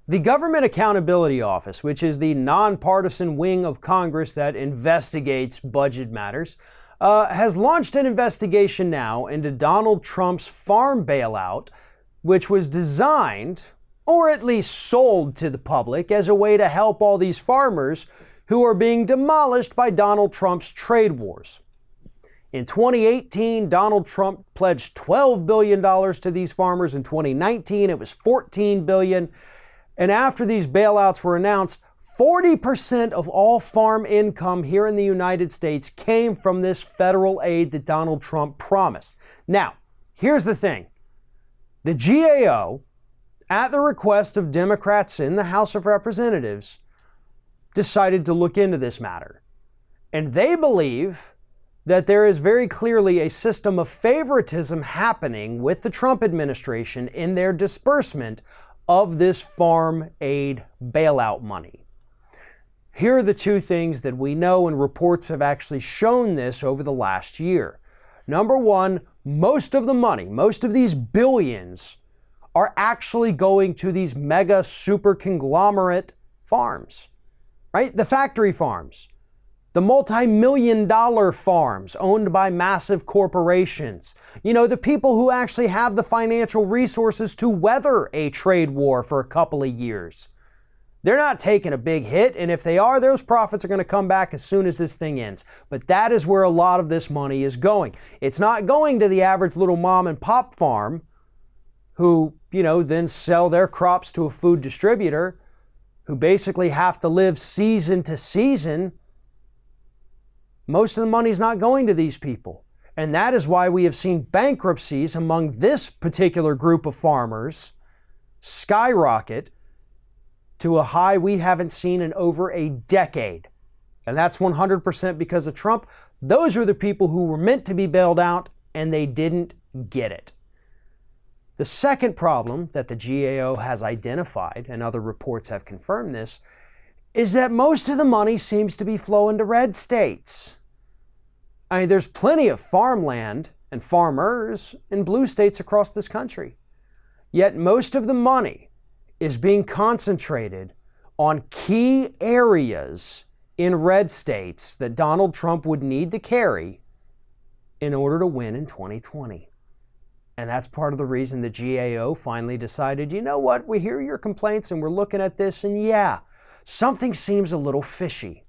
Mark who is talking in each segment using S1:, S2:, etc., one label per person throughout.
S1: The Government Accountability Office, which is the nonpartisan wing of Congress that investigates budget matters, has launched an investigation now into Donald Trump's farm bailout, which was designed, or at least sold to the public, as a way to help all these farmers who are being demolished by Donald Trump's trade wars. In 2018, Donald Trump pledged $12 billion to these farmers. In 2019, it was $14 billion. And after these bailouts were announced, 40% of all farm income here in the United States came from this federal aid that Donald Trump promised. Now, here's the thing. The GAO, at the request of Democrats in the House of Representatives, decided to look into this matter. And they believe that there is very clearly a system of favoritism happening with the Trump administration in their disbursement of this farm aid bailout money. Here are the two things that we know, and reports have actually shown this over the last year. Number one, most of the money, most of these billions, are actually going to these mega super conglomerate farms, right? The factory farms, the multi-million-dollar farms owned by massive corporations. You know, the people who actually have the financial resources to weather a trade war for a couple of years. They're not taking a big hit, and if they are, those profits are going to come back as soon as this thing ends. But that is where a lot of this money is going. It's not going to the average little mom and pop farm who, then sell their crops to a food distributor, who basically have to live season to season. Most of the money is not going to these people. And that is why we have seen bankruptcies among this particular group of farmers skyrocket to a high we haven't seen in over a decade. And that's 100% because of Trump. Those are the people who were meant to be bailed out, and they didn't get it. The second problem that the GAO has identified, and other reports have confirmed this, is that most of the money seems to be flowing to red states. I mean, there's plenty of farmland and farmers in blue states across this country. Yet most of the money is being concentrated on key areas in red states that Donald Trump would need to carry in order to win in 2020. And that's part of the reason the GAO finally decided, you know what, we hear your complaints and we're looking at this, and yeah, something seems a little fishy.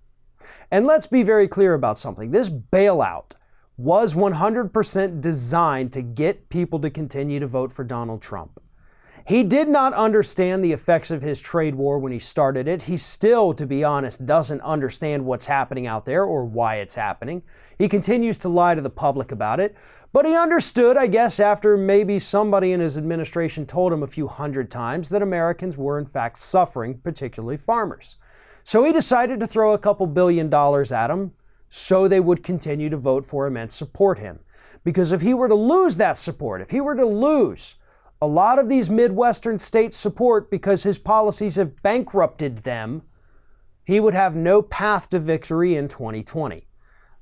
S1: And let's be very clear about something. This bailout was 100% designed to get people to continue to vote for Donald Trump. He did not understand the effects of his trade war when he started it. He still, to be honest, doesn't understand what's happening out there or why it's happening. He continues to lie to the public about it. But he understood, I guess, after maybe somebody in his administration told him a few hundred times that Americans were in fact suffering, particularly farmers. So he decided to throw a couple $2 billion at them so they would continue to vote for him and support him. Because if he were to lose that support, if he were to lose a lot of these Midwestern states' support because his policies have bankrupted them, he would have no path to victory in 2020.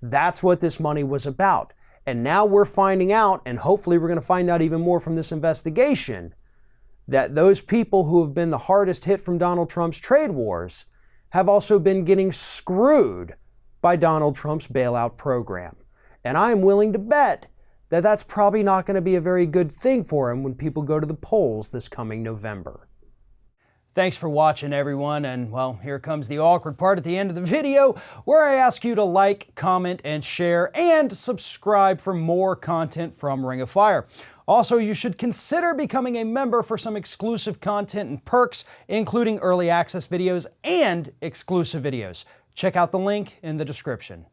S1: That's what this money was about. And now we're finding out, and hopefully we're going to find out even more from this investigation, that those people who have been the hardest hit from Donald Trump's trade wars have also been getting screwed by Donald Trump's bailout program. And I'm willing to bet that that's probably not going to be a very good thing for him when people go to the polls this coming November. Thanks for watching, everyone, and well, here comes the awkward part at the end of the video where I ask you to like, comment, and share, and subscribe for more content from Ring of Fire. Also, you should consider becoming a member for some exclusive content and perks, including early access videos and exclusive videos. Check out the link in the description.